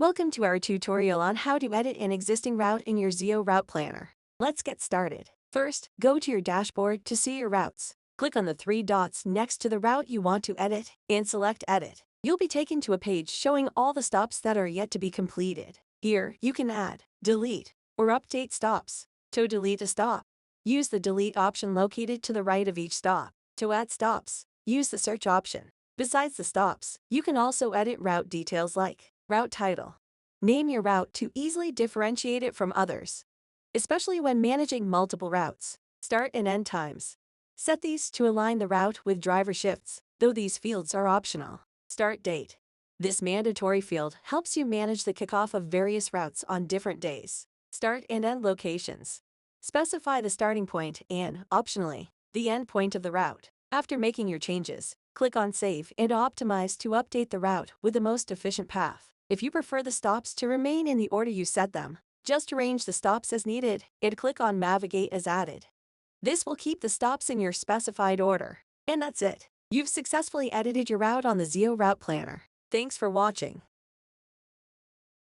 Welcome to our tutorial on how to edit an existing route in your Zeo Route Planner. Let's get started. First, go to your dashboard to see your routes. Click on the three dots next to the route you want to edit and select Edit. You'll be taken to a page showing all the stops that are yet to be completed. Here, you can add, delete, or update stops. To delete a stop, use the Delete option located to the right of each stop. To add stops, use the Search option. Besides the stops, you can also edit route details like route title. Name your route to easily differentiate it from others, especially when managing multiple routes. Start and end times. Set these to align the route with driver shifts, though these fields are optional. Start date. This mandatory field helps you manage the kickoff of various routes on different days. Start and end locations. Specify the starting point and, optionally, the end point of the route. After making your changes, click on Save and Optimize to update the route with the most efficient path. If you prefer the stops to remain in the order you set them, just arrange the stops as needed and click on Navigate as added. This will keep the stops in your specified order. And that's it. You've successfully edited your route on the Zeo Route Planner. Thanks for watching.